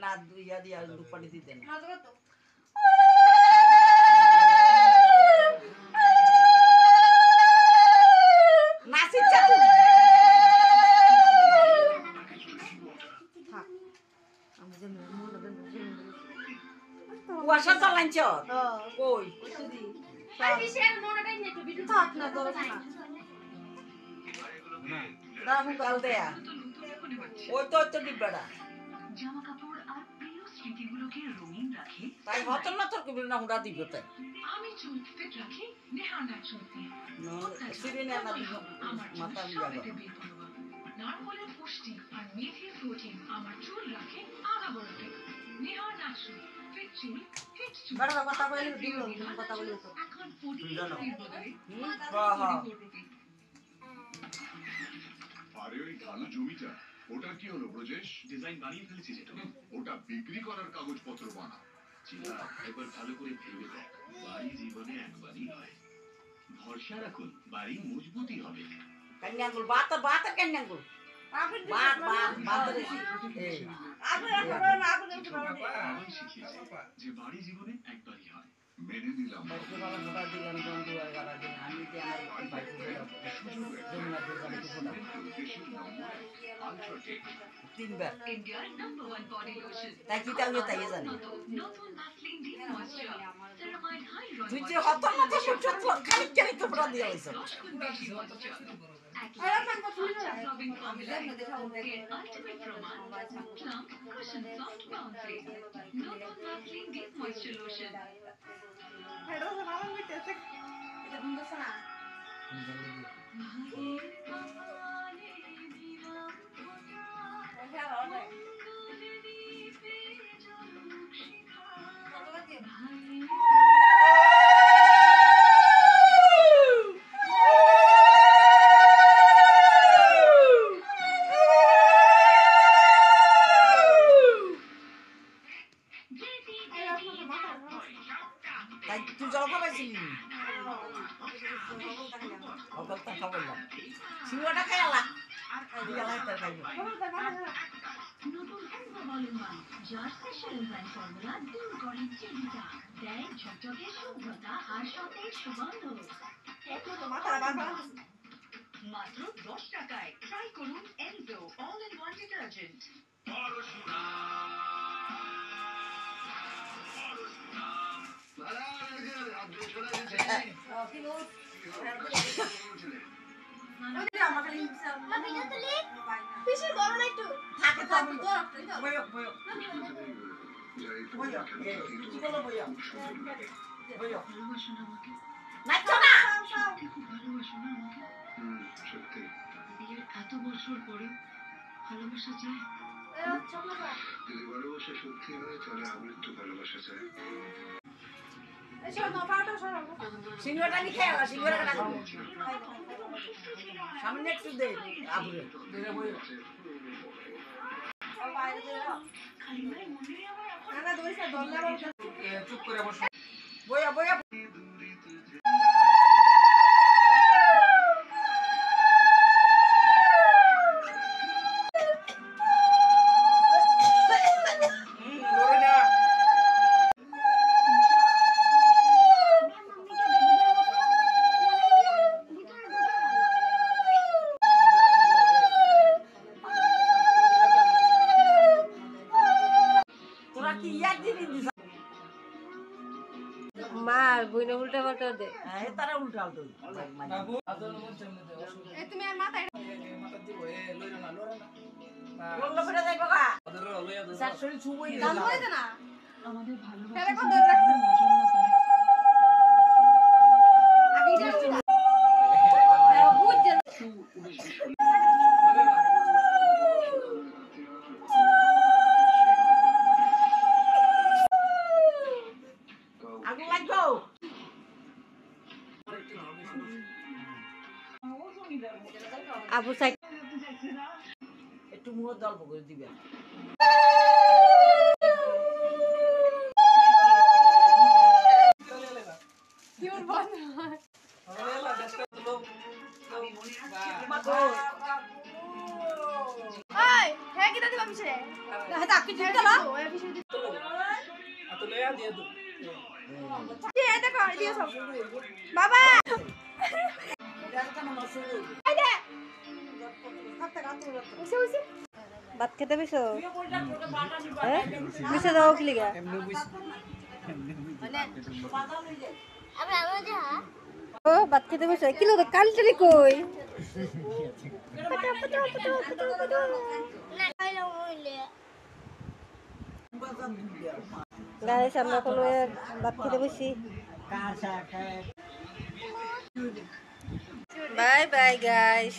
না দুইয়া দিয়া দুপাটি দিতেন কুয়াশা চালাইছ কই ওই তো তো ডিব্বাটা জামা কাপড় আর প্রিয় স্মৃতিগুলোকে রঙিন রাখে তাই হতন না তোর কবি না হুড়া দিব তাই আমি চুল ফিট রাখি নেহানা চুল দিয়ে সিরিনে না আমার মাথা লিয়া নারকেলের পুষ্টি আর মেথির প্রোটিন আমার চুল রাখে আগাগোড়াতে নেহানা চুল ফিট চুল ফিট চুল বড় কথা বলি দিও কথা বলি তো এখন পুরি আরে ওই ধান জমিটা ওটা কি হলো ব্রজেশ ডিজাইন বানিয়ে ফেলেছি যেটা ওটা বিক্রি করার কাগজপত্র বানাও চিলা একবার ভালো করে ভেবে দেখ বাড়ি জীবনে একবারই হয় ভরসা রাখুন বাড়ি মজবুতই হবে কন্যাগুল বাত কন্যাগুল যে বাড়ি জীবনে একবারই হয় মেনে নিলাম তিনবার তাই কি তাহলে তাই জানি তুই যে হত মতো সূর্য খালি কেন তোমরা দিয়ে হয়েছে মাত্র 10 টাকায় ট্রাই করুন Enzo all in one detergent এত বছর পরে ভালোবাসা চাই যদি ভালোবাসা সত্যি হয় তাহলে আমৃত্যু ভালোবাসা চাই সিঙ্গাটা নি খেলা সিঙ্গাটা রাখো সামনে একটু দে আবুরে দে বই আর বাইরে দে না দুইটা দল্লা চুপ করে বসো বইয়া বইয়া মার বইনা উল্টা পাল্টা দে হ্যাঁ তারা উল্টা উল্টো বাবু এ তুমি আর মাথা দিব এ লইরা না বললো ফেরা যাই বাবা ওদের লইয়া দাও স্যার শরীর ছুবই দাম হই না আমাদের ফেলে কোন ধরে রাখতে আগে যাও বুঝ যা আগুন লাগবো আবু সাইড একটু মুখ দল্প করে দিবে কিউর বল ওই হ্যাঁ কি দাদি বামছে না হাত আকি দিতে না ওই অফিসে আতলে দিয়ে দু দিয়ে দেখো দিয়ে সব বাবা এই দে উসে ভাত খেতে বসো হ্যাঁ বসে দাও কি লাগা এমনি বুঝ ও ভাত খেতে বসো কি লোক কালটারি কই গাইস আমরা এখন ভাত খেতে বসি বাই বাই গাইস